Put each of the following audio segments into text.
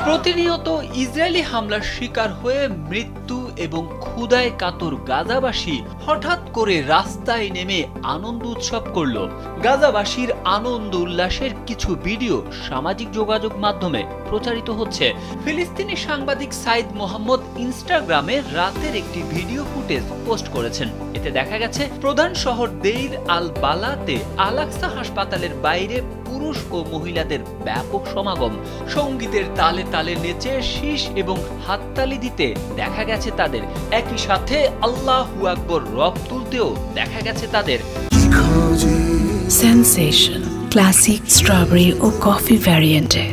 প্রতিনিয়ত ইসরায়েলি হামলার শিকার হয়ে মৃত্যু এবং ক্ষুধায় কাতর গাজাবাসী হঠাৎ করে রাস্তায় নেমে আনন্দ উৎসব করল। গাজাবাসীর আনন্দ উল্লাসের কিছু ভিডিও সামাজিক যোগাযোগ মাধ্যমে প্রচারিত হচ্ছে। ফিলিস্তিনি সাংবাদিক সাইদ মোহাম্মদ ইনস্টাগ্রামে রাতের একটি ভিডিও ফুটেজ পোস্ট করেছেন। এতে দেখা গেছে প্রধান শহর দেইর আল বালাতে আল আকসা হাসপাতালের বাইরে পুরুষ ও মহিলাদের ব্যাপক সমাগম। সঙ্গীতের তালে তালে নেচে শীষ এবং হাততালি দিতে দেখা গেছে তাদের। একই সাথে আল্লাহু আকবার রব তুলতেও দেখা গেছে তাদের। সেনসেশন ক্লাসিক স্ট্রবেরি ও কফি ভ্যারিয়েন্টে।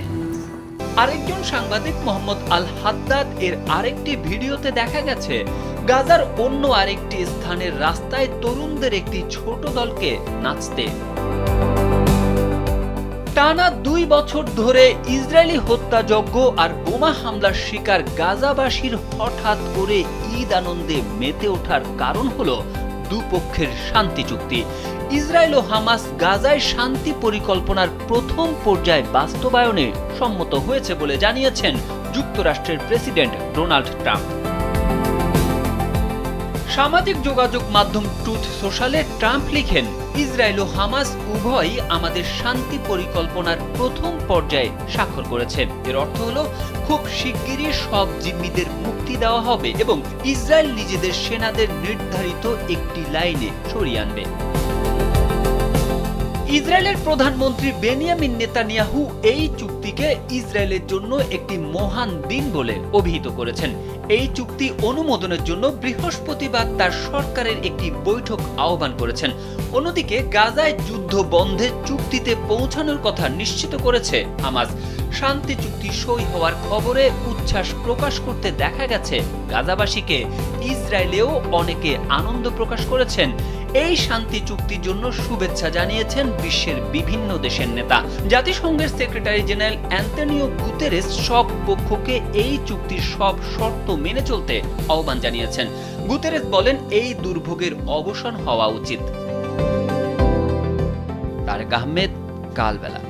আরেকজন সাংবাদিক মোহাম্মদ আল হাদ্দাদ এর আরেকটি ভিডিওতে দেখা গেছে গাজার অন্য আরেকটি স্থানের রাস্তায় তরুণদের একটি ছোট দলকে নাচতে। টানা 2 বছর ধরে ইসরায়েলি হত্যাযজ্ঞ আর বোমা হামলার শিকার গাজাবাসীর হঠাৎ করে ঈদ আনন্দে মেতে ওঠার কারণ হলো দুপক্ষের শান্তি চুক্তি। ইসরায়েল ও হামাস গাজায় শান্তি পরিকল্পনার প্রথম পর্যায়ে বাস্তবায়নে সম্মত হয়েছে বলে জানিয়েছেন যুক্তরাষ্ট্রের প্রেসিডেন্ট ডোনাল্ড ট্রাম্প। সামাজিক যোগাযোগ মাধ্যম ট্রুথ সোশ্যালে ট্রাম্প লিখেন, ইসরায়েল ও হামাস উভয়ই আমাদের শান্তি পরিকল্পনার প্রথম পর্যায়ে স্বাক্ষর করেছে। এর অর্থ হলো খুব শিগগিরই সব জিম্মিদের মুক্তি দেওয়া হবে এবং ইসরায়েল নিজেদের সেনাদের নির্ধারিত একটি লাইনে সরিয়ে আনবে। ইসরায়েলের প্রধানমন্ত্রী বেনিয়ামিন নেতানিয়াহু এই চুক্তিকে ইসরায়েলের জন্য একটি মহান দিন বলে অভিহিত করেছেন। এই চুক্তি অনুমোদনের জন্য বৃহস্পতিবার তার সরকারের একটি বৈঠক আহ্বান করেছেন। অন্যদিকে গাজায় যুদ্ধ বন্ধের চুক্তিতে পৌঁছানোর কথা নিশ্চিত করেছে হামাস। শান্তি চুক্তি সই হওয়ার খবরে উচ্ছ্বাস প্রকাশ করতে দেখা গেছে গাজাবাসীকে। ইসরায়েলেও অনেকে আনন্দ প্রকাশ করেছেন। এই শান্তি চুক্তির জন্য শুভেচ্ছা জানিয়েছেন বিশ্বের বিভিন্ন দেশের নেতা। জাতিসংঘের সেক্রেটারি জেনারেল অ্যান্তনিও গুতেরেস সব পক্ষকে এই চুক্তির সব শর্ত মেনে চলতে আহ্বান জানিয়েছেন। গুতেরেস বলেন, এই দুর্ভোগের অবসান হওয়া উচিত। তারেক আহমেদ, কালবেলা।